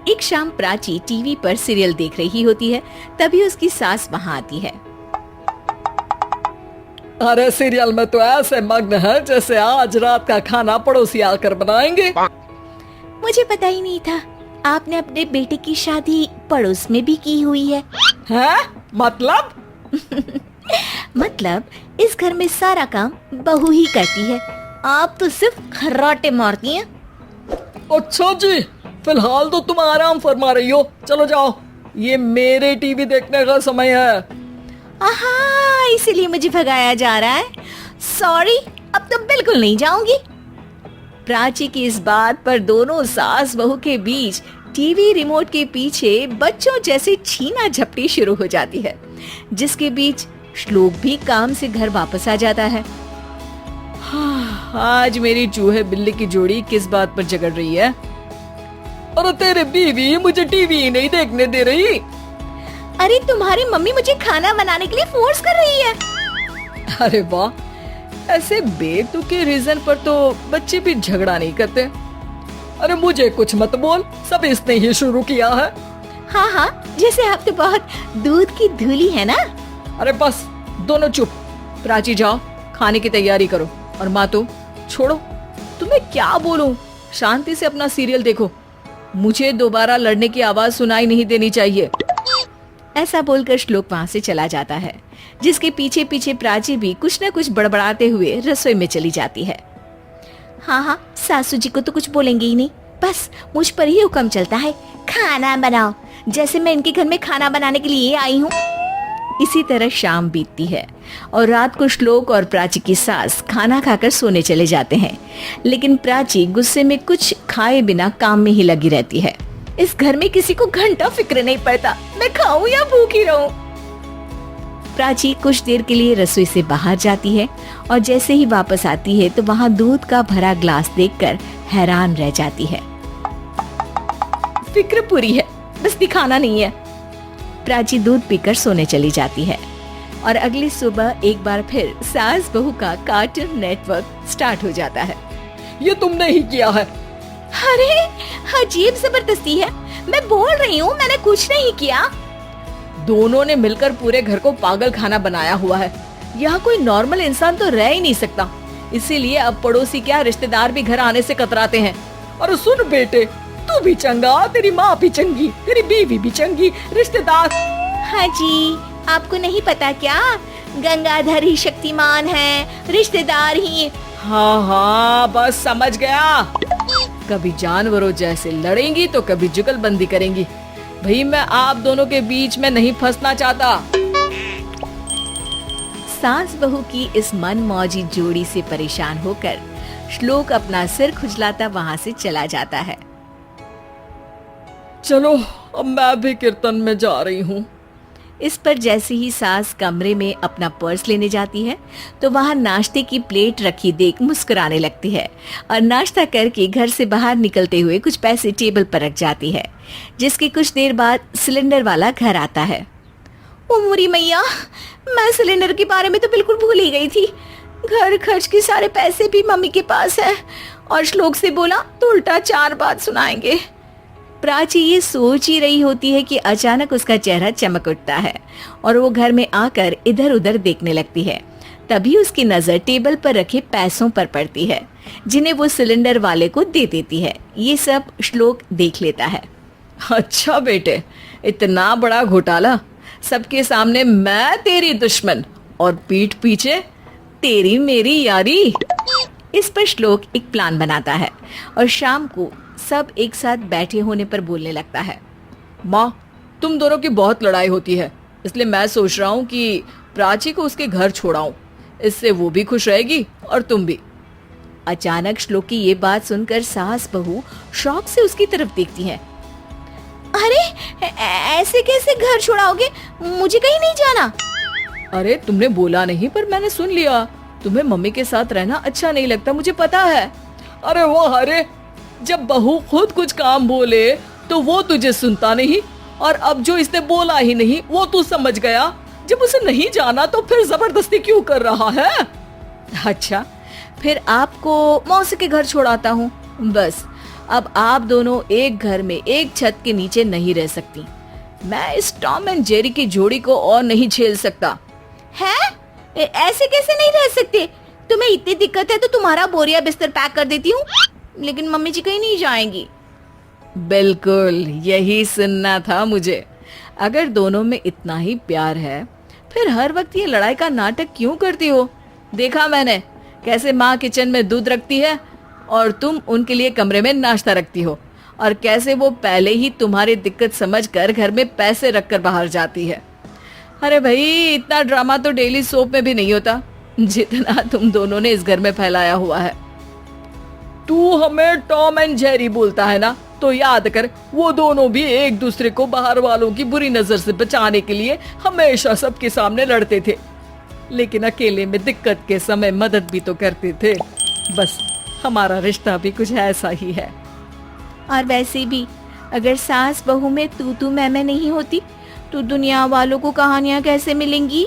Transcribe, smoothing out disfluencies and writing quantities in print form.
एक शाम प्राची टीवी पर सीरियल देख रही होती है, तभी उसकी सास वहाँ आती है। अरे सीरियल में तो ऐसे मग्न है जैसे आज रात का खाना पड़ोसी आकर बनाएंगे। मुझे पता ही नहीं था आपने अपने बेटे की शादी पड़ोस में भी की हुई है। हैं? मतलब? मतलब इस घर में सारा काम बहू ही करती है, आप तो सिर्फ खर्राटे मारती हैं। अच्छा जी, फिलहाल तो तुम आराम फरमा रही हो, चलो जाओ, ये मेरे टीवी देखने का समय है। आहा, इसीलिए मुझे भगाया जा रहा है। सॉरी, अब तो बिल्कुल नहीं जाऊंगी। प्राची की इस बात पर दोनों सास बहू के बीच टीवी रिमोट के पीछे बच्चों जैसे छीना झपटी शुरू हो जाती है, जिसके बीच श्लोक भी काम से घर वापस आ जाता है। आज मेरी चूहे बिल्ली की जोड़ी किस बात पर झगड़ रही है? अरे तेरे बीवी मुझे टीवी ही नहीं देखने दे रही। अरे तुम्हारी मम्मी मुझे खाना बनाने के लिए फोर्स कर रही है। अरे वाह, ऐसे बेतुके रीजन पर तो बच्चे भी झगड़ा नहीं करते। अरे मुझे कुछ मत बोल, सब इसने ही शुरू किया है। हाँ हाँ, जैसे आप तो बहुत दूध की धूली है ना। अरे बस, दोनों चुप। प्राची जाओ, खाने की तैयारी करो। और माँ तुम छोड़ो, तुम्हें क्या बोलूं, शांति से अपना सीरियल देखो, मुझे दोबारा लड़ने की आवाज सुनाई नहीं देनी चाहिए। ऐसा बोलकर श्लोक वहाँ से चला जाता है, जिसके पीछे पीछे प्राची भी कुछ न कुछ बड़बड़ाते हुए रसोई में चली जाती है। हाँ हाँ, सासू जी को तो कुछ बोलेंगे ही नहीं, बस मुझ पर ही हुक्म चलता है, खाना बनाओ, जैसे मैं इनके घर में खाना बनाने के लिए आई हूँ। इसी तरह शाम बीतती है और रात को श्लोक और प्राची की सास खाना खाकर सोने चले जाते हैं, लेकिन प्राची गुस्से में कुछ खाए बिना काम में ही लगी रहती है। इस घर में किसी को घंटा फिक्र नहीं पड़ता, मैं खाऊं या भूखी रहूं। प्राची कुछ देर के लिए रसोई से बाहर जाती है और जैसे ही वापस आती है तो वहाँ दूध का भरा ग्लास देखकर हैरान रह जाती है। फिक्र पूरी है, बस दिखाना नहीं है। प्राची दूध पीकर सोने चली जाती है और अगली सुबह एक बार फिर सास बहू का कार्टून नेटवर्क स्टार्ट हो जाता है। ये तुमने ही किया है। अरे अजीब जबरदस्ती है, मैं बोल रही हूँ मैंने कुछ नहीं किया। दोनों ने मिलकर पूरे घर को पागल खाना बनाया हुआ है। यहाँ कोई नॉर्मल इंसान तो रह ही नहीं सकता, इसीलिए अब पड़ोसी क्या रिश्तेदार भी घर आने से कतराते हैं। और सुन बेटे, तू भी चंगा, तेरी माँ भी चंगी, तेरी बीवी भी चंगी, रिश्तेदार। हाँ जी, आपको नहीं पता क्या, गंगाधर ही शक्तिमान है, रिश्तेदार ही। हाँ हाँ, बस समझ गया। कभी जानवरों जैसे लड़ेंगी तो कभी जुगलबंदी करेंगी। भाई मैं आप दोनों के बीच में नहीं फंसना चाहता। सास बहू की इस मनमौजी जोड़ी से परेशान होकर श्लोक अपना सिर खुजलाता वहाँ से चला जाता है। चलो अब मैं भी कीर्तन में जा रही हूँ। इस पर जैसे ही सास कमरे में अपना पर्स लेने जाती है तो वहाँ नाश्ते की प्लेट रखी देख मुस्कुराने लगती है और नाश्ता करके घर से बाहर निकलते हुए कुछ पैसे टेबल पर रख जाती है, जिसके कुछ देर बाद सिलेंडर वाला घर आता है। ओ मोरी मैया, मैं सिलेंडर के बारे में तो बिल्कुल भूल ही गई थी। घर खर्च के सारे पैसे भी मम्मी के पास है और श्लोक से बोला तो उल्टा 4 बात सुनाएंगे। प्राची ये सोच ही रही होती है कि अचानक उसका चेहरा चमक उठता है और वो घर में आकर इधर उधर देखने लगती है। तभी उसकी नजर टेबल पर रखे पैसों पर पड़ती है, जिन्हें वो सिलेंडर वाले को दे देती है। ये सब श्लोक देख लेता है। अच्छा बेटे, इतना बड़ा घोटाला, सबके सामने मैं तेरी दुश्मन और पीठ पीछे तेरी मेरी यारी। इस पर श्लोक एक प्लान बनाता है और शाम को सब एक साथ बैठे होने पर बोलने लगता है। माँ, तुम दोनों की बहुत लड़ाई होती है, इसलिए मैं सोच रहा हूँ कि प्राची को उसके घर छोड़ाऊं, इससे वो भी खुश रहेगी और तुम भी। अचानक श्लोक की ये बात सुनकर सास बहू शौक से उसकी तरफ देखती हैं। अरे ऐसे कैसे घर छोड़ाओगे, मुझे कहीं नहीं जाना। अरे तुमने बोला नहीं पर मैंने सुन लिया, तुम्हें मम्मी के साथ रहना अच्छा नहीं लगता, मुझे पता है। अरे वाह, अरे जब बहू खुद कुछ काम बोले तो वो तुझे सुनता नहीं, और अब जो इसने बोला ही नहीं वो तू समझ गया। जब उसे नहीं जाना तो फिर जबरदस्ती क्यों कर रहा है? अच्छा, फिर आपको मौसी के घर छोड़ाता हूँ, बस अब आप दोनों एक घर में एक छत के नीचे नहीं रह सकती। मैं इस टॉम एंड जेरी की जोड़ी को और नहीं झेल सकता। है? ऐसे कैसे नहीं रह सकते? तुम्हें इतनी दिक्कत है तो तुम्हारा बोरिया बिस्तर पैक कर देती हूँ, लेकिन मम्मी जी कहीं नहीं जाएंगी। बिल्कुल यही सुनना था मुझे। अगर दोनों में इतना ही प्यार है फिर हर वक्त ये लड़ाई का नाटक क्यों करती हो? देखा मैंने कैसे माँ किचन में दूध रखती है और तुम उनके लिए कमरे में नाश्ता रखती हो, और कैसे वो पहले ही तुम्हारी दिक्कत समझकर घर में पैसे रखकर बाहर जाती है। अरे भाई, इतना ड्रामा तो डेली सोप में भी नहीं होता जितना तुम दोनों ने इस घर में फैलाया हुआ है। तू हमें टॉम एंड जेरी बोलता है ना, तो याद कर वो दोनों भी एक दूसरे को बाहर वालों की बुरी नजर से बचाने के लिए हमेशा सबके सामने लड़ते थे, लेकिन अकेले में दिक्कत के समय मदद भी तो करते थे। बस हमारा रिश्ता भी कुछ ऐसा ही है। और वैसे भी अगर सास बहू में तू मैं नहीं होती तो दुनिया वालों को कहानियां कैसे मिलेंगी?